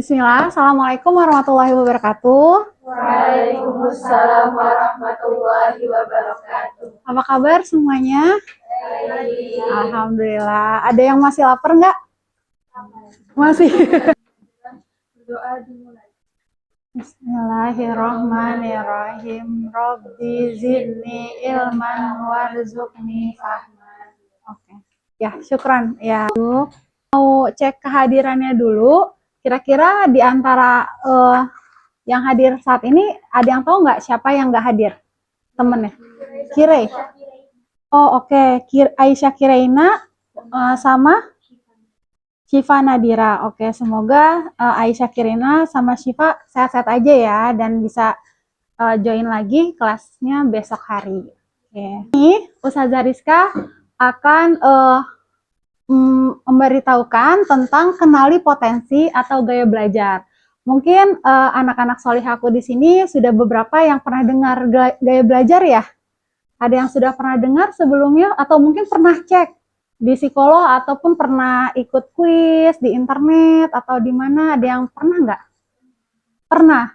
Bismillah, Assalamualaikum warahmatullahi wabarakatuh. Waalaikumsalam warahmatullahi wabarakatuh. Apa kabar semuanya? Baik. Alhamdulillah. Ada yang masih lapar nggak? Masih. Berdoa dimulai. Bismillahirrahmanirrahim. Rabbi zidni ilman warzuqni fahman. Oke. Ya, syukran. Ya. Mau cek kehadirannya dulu. Kira-kira di antara yang hadir saat ini ada yang tahu nggak siapa yang nggak hadir? Temennya? Kirei. Oh, oke. Aisyah Kireina sama Syifa Nadira. Oke, semoga Aisyah Kireina sama Syifa sehat-sehat aja ya dan bisa join lagi kelasnya besok hari. Oke. Ini Ustazah Rizka akan memberitahukan tentang kenali potensi atau gaya belajar. Mungkin anak-anak solihahku di sini sudah beberapa yang pernah dengar gaya belajar ya. Ada yang sudah pernah dengar sebelumnya atau mungkin pernah cek di psikolog ataupun pernah ikut kuis di internet atau di mana, ada yang pernah nggak? Pernah.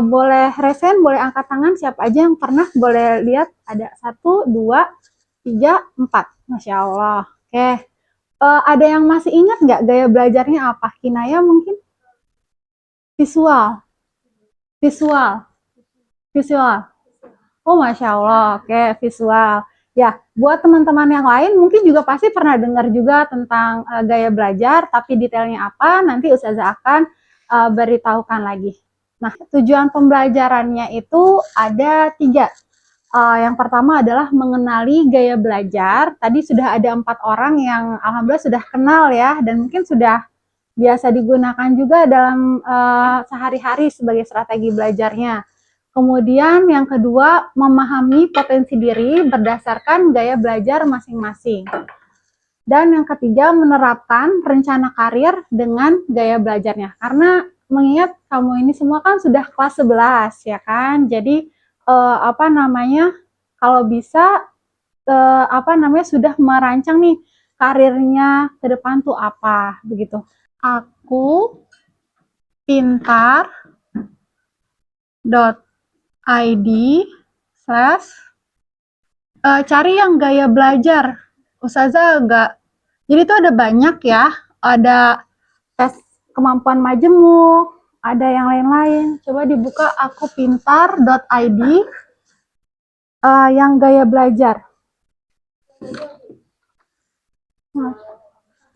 Boleh resen, boleh angkat tangan, siapa aja yang pernah, boleh lihat ada 1, 2, 3, 4. Masya Allah. Oke. Ada yang masih ingat nggak gaya belajarnya apa? Kinaya mungkin? Visual. Oh, Masya Allah. Oke, visual. Ya, buat teman-teman yang lain mungkin juga pasti pernah dengar juga tentang gaya belajar, tapi detailnya apa nanti Ustazah akan beritahukan lagi. Nah, tujuan pembelajarannya itu ada 3. Yang pertama adalah mengenali gaya belajar. Tadi sudah ada 4 orang yang alhamdulillah sudah kenal ya, dan mungkin sudah biasa digunakan juga dalam sehari-hari sebagai strategi belajarnya. Kemudian yang kedua, memahami potensi diri berdasarkan gaya belajar masing-masing. Dan yang ketiga, menerapkan rencana karir dengan gaya belajarnya. Karena mengingat kamu ini semua kan sudah kelas 11 ya kan. Jadi kalau bisa sudah merancang nih karirnya ke depan tuh apa begitu. Aku pintar .id / cari yang gaya belajar. Ustazah agak, jadi itu ada banyak ya, ada tes kemampuan majemuk, ada yang lain-lain. Coba dibuka aku pintar.id yang gaya belajar.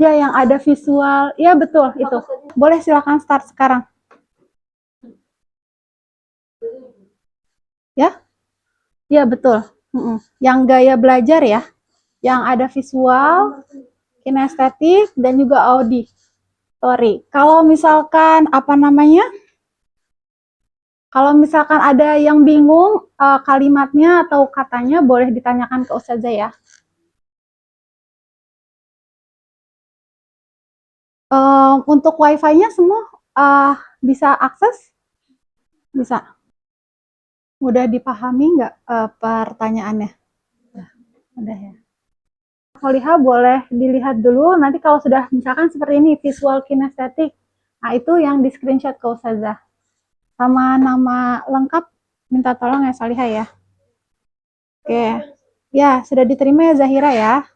Ya, yang ada visual. Ya, betul itu. Boleh silakan start sekarang. Ya? Ya, betul. Yang gaya belajar ya. Yang ada visual, kinestetik, dan juga auditory. Kalau misalkan kalau misalkan ada yang bingung kalimatnya atau katanya, boleh ditanyakan ke Ustazah ya. Untuk wifi-nya semua bisa akses? Bisa. Mudah dipahami nggak pertanyaannya? Udah ya. Solihah boleh dilihat dulu, nanti kalau sudah misalkan seperti ini, visual kinestetik, nah itu yang di screenshot ke Ustazah. Sama nama lengkap, minta tolong ya Solihah ya. Oke, ya sudah diterima ya Zahira ya.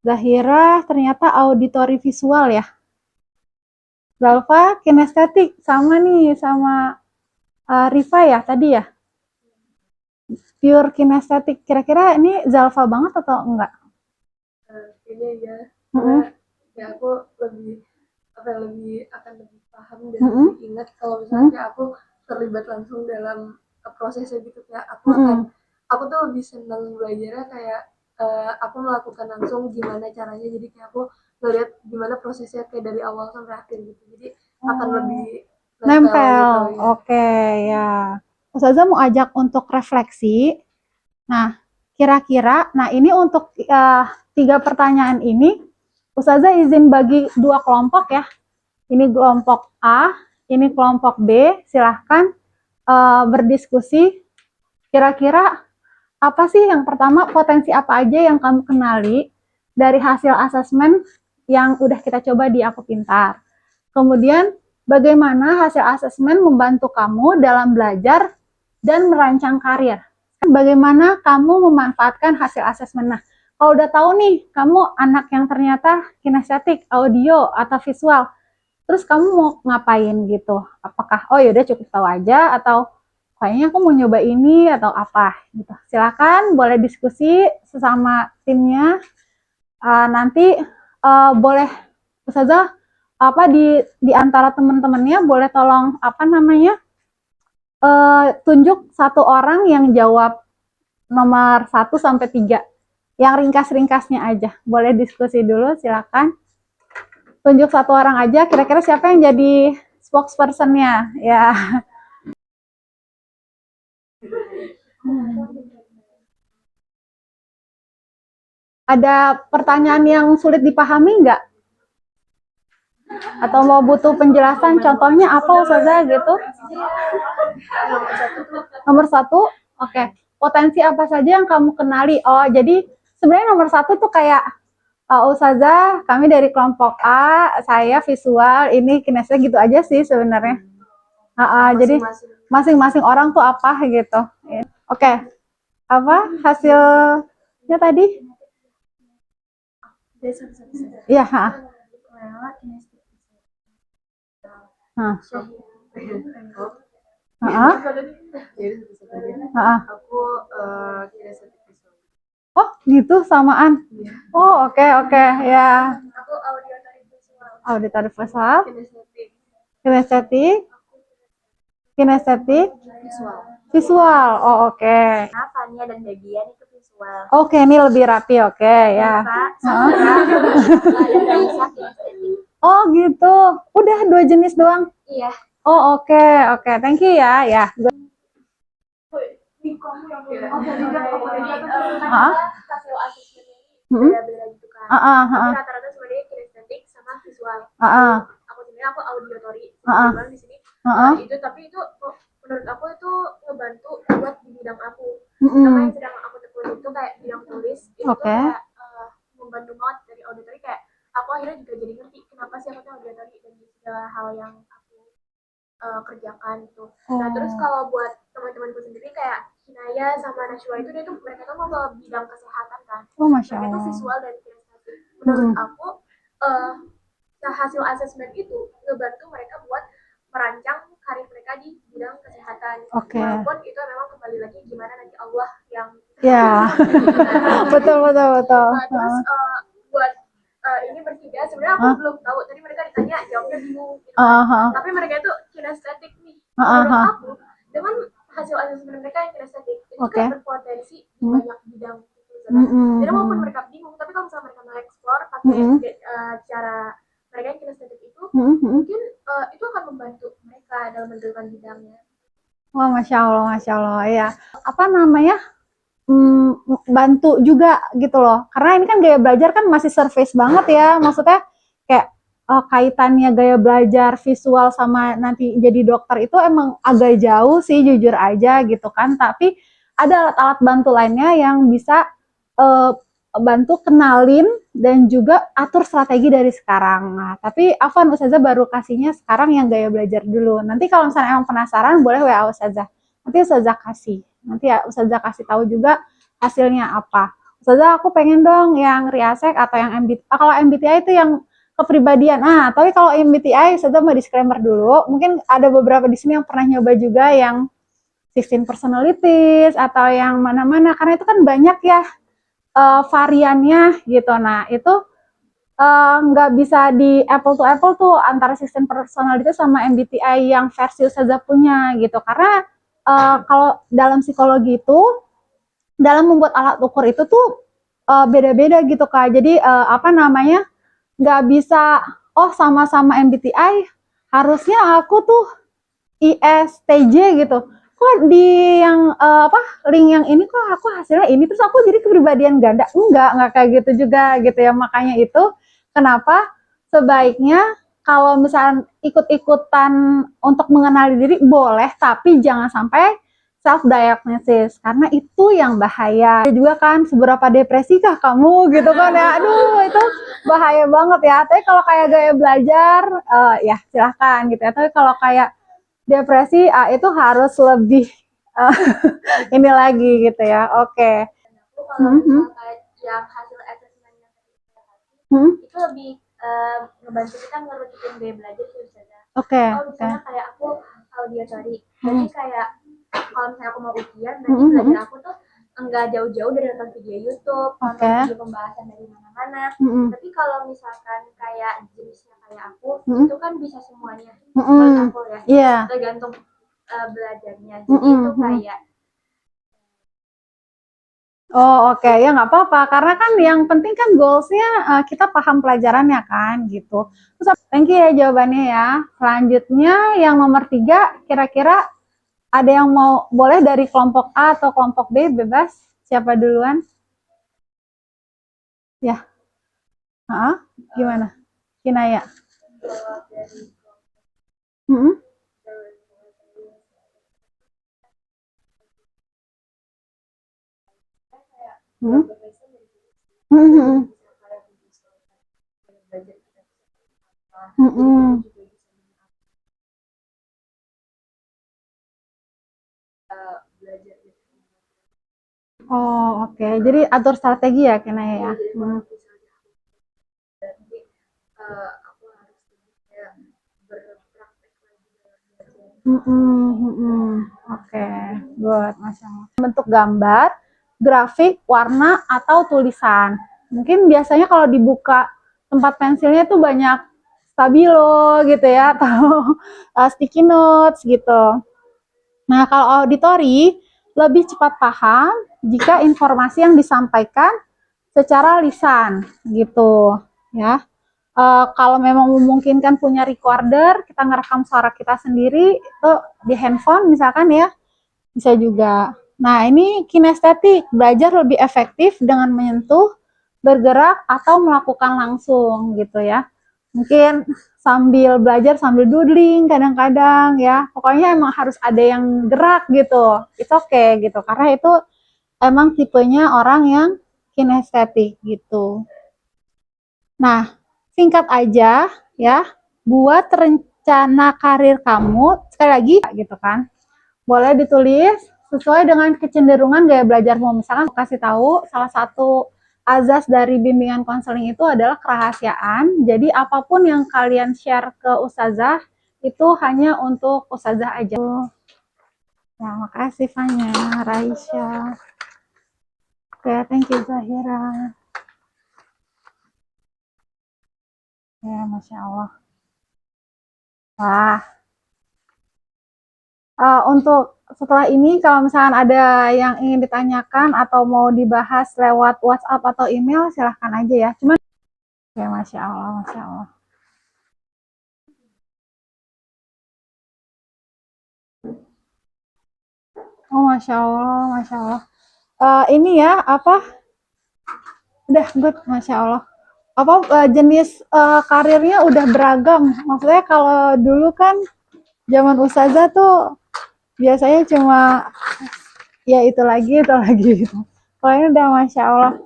Zahira ternyata auditori visual ya. Zalfa kinestetik, sama nih, sama Rifa ya tadi ya. Pure kinestetik, kira-kira ini Zalfa banget atau enggak? Kayaknya ya. Ya aku lebih akan lebih paham dan lebih ingat kalau misalnya aku terlibat langsung dalam prosesnya gitu ya. Aku tuh lebih senang belajarnya kayak aku melakukan langsung gimana caranya, jadi kayak aku ngeliat gimana prosesnya kayak dari awal sampai akhir gitu, jadi akan lebih nempel gitu, ya. Oke ya, Ustazah mau ajak untuk refleksi. Nah, kira-kira, nah ini untuk 3 pertanyaan ini, Ustazah izin bagi 2 kelompok ya. Ini kelompok A, ini kelompok B. Silahkan berdiskusi. Kira-kira apa sih yang pertama, potensi apa aja yang kamu kenali dari hasil asesmen yang udah kita coba di Aku Pintar. Kemudian bagaimana hasil asesmen membantu kamu dalam belajar dan merancang karir. Bagaimana kamu memanfaatkan hasil asesmen. Nah, kalau udah tahu nih, kamu anak yang ternyata kinestetik, audio, atau visual, terus kamu mau ngapain gitu? Apakah, oh yaudah cukup tahu aja, atau kayaknya aku mau nyoba ini, atau apa gitu. Silakan, boleh diskusi sesama timnya. Nanti boleh, Ustazah, apa di antara teman-temannya boleh tolong apa namanya tunjuk satu orang yang jawab nomor 1 sampai 3, yang ringkas-ringkasnya aja. Boleh diskusi dulu, silakan. Tunjuk satu orang aja, kira-kira siapa yang jadi spokespersonnya ya. Ada pertanyaan yang sulit dipahami nggak? Atau mau butuh penjelasan, contohnya apa Ustazah gitu? Nomor 1, oke. Potensi apa saja yang kamu kenali? Oh, jadi sebenarnya nomor 1 tuh kayak Ustazah, kami dari kelompok A, saya visual, ini kinestetik gitu aja sih sebenarnya. Jadi masing-masing orang tuh apa gitu. Oke. Apa hasilnya tadi? Iya, Aku kinestetik visual. Oh, gitu samaan. Oh, oke, ya. Aku auditory visual. Auditory visual, Kinestetik. kinestetik, kinestetik, Visual. visual. Oh, oke. Fania dan Bagian itu visual. Oke, ini lebih rapi, oke ya. Oh, gitu. Udah 2 jenis doang. Iya. Oh, oke. Thank you ya. Ya. Hasil asesmennya ini beda-beda gitu kan. Tapi rata-rata sebenarnya kinestetik sama visual. Aku sebenarnya aku auditory. Cuman di sini itu, tapi itu menurut aku itu ngebantu buat di bidang aku. Sama yang sedang aku tekuni itu kayak bidang tulis itu kayak membantu banget dari auditory, kayak aku akhirnya juga jadi ngerti kenapa sih aku tuh auditory dan segala hal yang aku kerjakan gitu. Nah, terus kalau buat teman-temanku sendiri kayak Hinaya sama Nashwa itu, dia tuh mereka tuh mau ke bidang kesehatan kan. Oh, Masya Mereka Allah. itu visual dan kinestetik. Menurut aku hasil asesmen itu ngebantu mereka buat merancang karir mereka di bidang kesehatan. Walaupun itu memang kembali lagi gimana nanti Allah yang betul. Nah, terus buat ini bertiga sebenarnya aku belum tahu, tadi mereka ditanya jawabnya bingung gitu. Tapi mereka itu kinestetik nih. Menurut aku dengan hasil asesmen mereka yang kinestetik itu kayak berpotensi di banyak bidang gitu. Jadi walaupun mereka bingung, tapi kalau misalnya mereka mengeksplor pakai cara mereka yang kinestetik itu, mungkin itu akan membantu mereka dalam menentukan bidangnya. Wah, Masya Allah ya. Apa namanya? Bantu juga gitu loh. Karena ini kan gaya belajar kan masih surface banget ya. Maksudnya kayak kaitannya gaya belajar visual sama nanti jadi dokter itu emang agak jauh sih, jujur aja gitu kan. Tapi ada alat-alat bantu lainnya yang bisa bantu kenalin dan juga atur strategi dari sekarang. Nah, tapi Afan, Ustazah baru kasihnya sekarang yang gaya belajar dulu. Nanti kalau misalnya emang penasaran boleh WA Ustazah. Nanti Ustazah kasih. Nanti ya Ustazah kasih tahu juga hasilnya apa. Ustazah aku pengen dong yang Riasek atau yang MBTI. Kalau MBTI itu yang kepribadian. Tapi kalau MBTI Ustazah mau disclaimer dulu. Mungkin ada beberapa di sini yang pernah nyoba juga yang 16 personalities atau yang mana-mana. Karena itu kan banyak ya variannya gitu. Nah, itu nggak bisa di apple to apple tuh antara 16 personalities sama MBTI yang versi Ustazah punya gitu. Karena kalau dalam psikologi itu, dalam membuat alat ukur itu tuh beda-beda gitu Kak. Jadi apa namanya, nggak bisa, oh sama-sama MBTI, harusnya aku tuh ISTJ gitu. Kok di yang link yang ini kok aku hasilnya ini, terus aku jadi kepribadian ganda. Enggak kayak gitu juga gitu ya. Makanya itu kenapa sebaiknya kalau misalnya ikut-ikutan untuk mengenali diri boleh, tapi jangan sampai self diagnosis karena itu yang bahaya. Ada juga kan seberapa depresikah kamu gitu kan ya. Aduh, itu bahaya banget ya. Tapi kalau kayak gaya belajar ya silahkan gitu ya. Tapi kalau kayak depresi itu harus lebih ini lagi gitu ya. Oke. Kalau misalkan yang hasil asesmennya itu lebih ngebantu kita ngerutin gaya belajar sih misalnya. Misalnya kayak aku auditory, jadi kayak kalau misalnya aku mau ujian, nanti belajar aku tuh enggak jauh-jauh dari nonton video YouTube, nonton video pembahasan dari mana-mana. Tapi kalau misalkan kayak jenisnya kayak aku, itu kan bisa semuanya. Menurut aku ya, tergantung belajarnya. Jadi itu kayak oke. Ya nggak apa-apa, karena kan yang penting kan goalsnya kita paham pelajarannya kan gitu. Terus thank you ya jawabannya ya. Selanjutnya yang nomor 3, kira-kira ada yang mau, boleh dari kelompok A atau kelompok B, bebas. Siapa duluan? Ya. Gimana? Kinaya. Oke. Jadi atur strategi ya Kinaya ya. Oke, good, Masya Allah. Bentuk gambar, grafik, warna, atau tulisan. Mungkin biasanya kalau dibuka tempat pensilnya tuh banyak stabilo gitu ya, atau sticky notes gitu. Nah, kalau auditori lebih cepat paham jika informasi yang disampaikan secara lisan gitu ya. Kalau memang memungkinkan punya recorder, kita ngerekam suara kita sendiri itu di handphone misalkan ya, bisa juga. Nah, ini kinestetik, belajar lebih efektif dengan menyentuh, bergerak, atau melakukan langsung gitu ya. Mungkin sambil belajar sambil doodling kadang-kadang ya. Pokoknya emang harus ada yang gerak gitu. It's okay gitu, karena itu emang tipenya orang yang kinestetik gitu. Nah, singkat aja ya, buat rencana karir kamu, sekali lagi gitu kan, boleh ditulis sesuai dengan kecenderungan gaya belajarmu. Misalkan kasih tahu salah satu azas dari bimbingan konseling itu adalah kerahasiaan. Jadi apapun yang kalian share ke ustazah itu hanya untuk ustazah aja. Ya, makasih Fanya, Raisya. Oke, thank you Zahira. Ya, Masya Allah. Wah. Untuk setelah ini, kalau misalkan ada yang ingin ditanyakan atau mau dibahas lewat WhatsApp atau email, silahkan aja ya. Cuman, ya Masya Allah, Masya Allah. Oh, Masya Allah, Masya Allah. Ini ya, apa? Udah, good, Masya Allah. Apa jenis karirnya udah beragam. Maksudnya kalau dulu kan zaman ustazah tuh biasanya cuma ya itu lagi gitu. Kalau ini udah Masya Allah,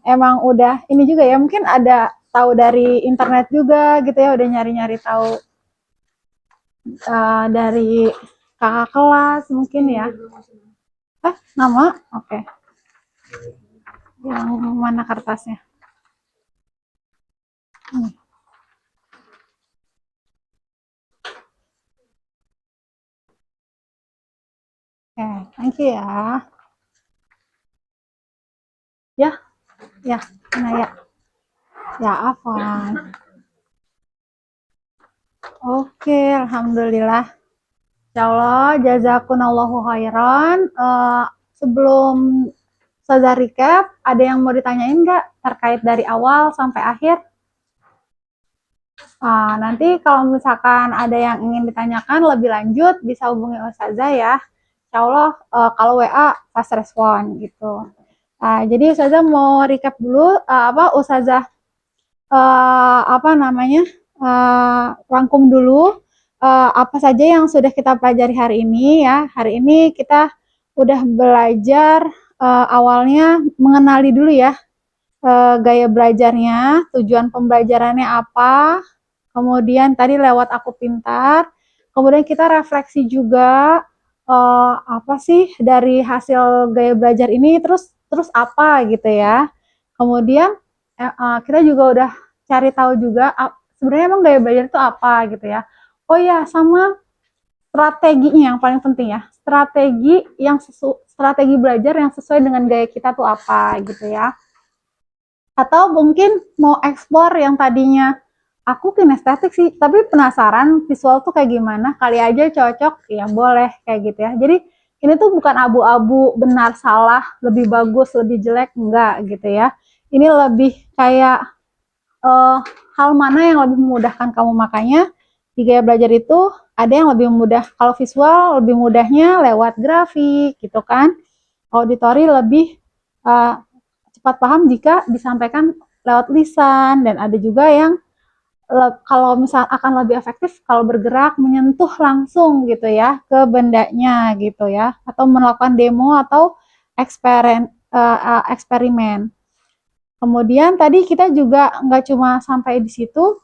emang udah ini juga ya, mungkin ada tahu dari internet juga gitu ya, udah nyari-nyari tahu dari kakak kelas mungkin ya. Nama? Oke. Yang mana kertasnya? Oke, thank you ya. Ya, Naya. Ya, Afwan. Oke, alhamdulillah. Insyaallah, jazakunallahu khairan. Sebelum Ustazah recap, ada yang mau ditanyain nggak terkait dari awal sampai akhir? Nanti kalau misalkan ada yang ingin ditanyakan lebih lanjut, bisa hubungi Ustazah ya. Insyaallah kalau WA fast respon gitu. Jadi Ustazah mau recap dulu Ustazah rangkum dulu apa saja yang sudah kita pelajari hari ini ya. Hari ini kita udah belajar awalnya mengenali dulu ya gaya belajarnya, tujuan pembelajarannya apa, kemudian tadi lewat Aku Pintar, kemudian kita refleksi juga apa sih dari hasil gaya belajar ini, terus apa gitu ya. Kemudian kita juga udah cari tahu juga sebenarnya emang gaya belajar itu apa gitu ya. Oh ya, sama strateginya yang paling penting ya. Strategi belajar yang sesuai dengan gaya kita tuh apa gitu ya. Atau mungkin mau eksplor yang tadinya aku kinestetik sih, tapi penasaran visual tuh kayak gimana, kali aja cocok, ya boleh kayak gitu ya. Jadi ini tuh bukan abu-abu benar salah, lebih bagus, lebih jelek, enggak gitu ya. Ini lebih kayak uh, hal mana yang lebih memudahkan kamu, makanya di gaya belajar itu ada yang lebih mudah. Kalau visual lebih mudahnya lewat grafik gitu kan, auditori lebih uh, cepat paham jika disampaikan lewat lisan, dan ada juga yang kalau misal akan lebih efektif kalau bergerak menyentuh langsung gitu ya ke bendanya gitu ya, atau melakukan demo atau eksperimen. Kemudian tadi kita juga nggak cuma sampai di situ,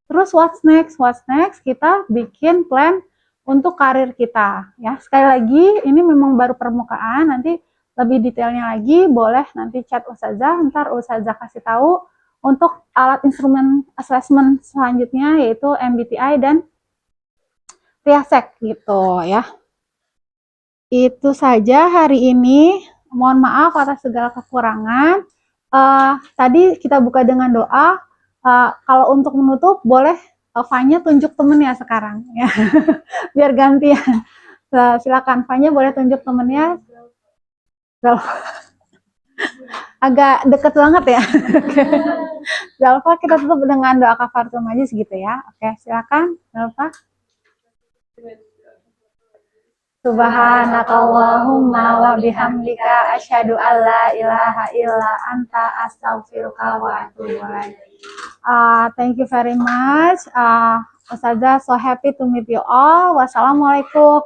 terus what's next? What's next? Kita bikin plan untuk karir kita. Ya, sekali lagi ini memang baru permukaan. Nanti lebih detailnya lagi boleh nanti chat Ustazah. Ntar Ustazah kasih tahu untuk alat instrumen assessment selanjutnya yaitu MBTI dan Riasek gitu ya. Itu saja hari ini. Mohon maaf atas segala kekurangan. Tadi kita buka dengan doa. Kalau untuk menutup boleh Fanya tunjuk temennya sekarang ya. Biar gantian. Silakan Fanya boleh tunjuk temennya. Agak deket banget ya. Zalfa kita tutup dengan doa kafaratul majlis gitu ya. Oke, silakan Zalfa. Subhanakallahumma wa bihamdika asyhadu an la ilaha illa anta astaghfiruka wa atubu ilaik. Thank you very much. Ustazah so happy to meet you all. Wassalamualaikum.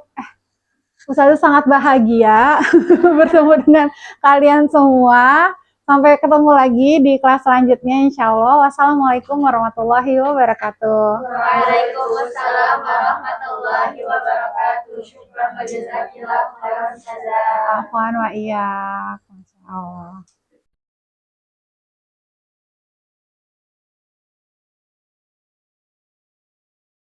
Ustazah sangat bahagia bertemu dengan kalian semua. Sampai ketemu lagi di kelas selanjutnya insya Allah. Wassalamualaikum warahmatullahi wabarakatuh. Waalaikumsalam warahmatullahi wabarakatuh. Syukran wa jazakillah khairan. Afwan wa iyyak. Masya Allah.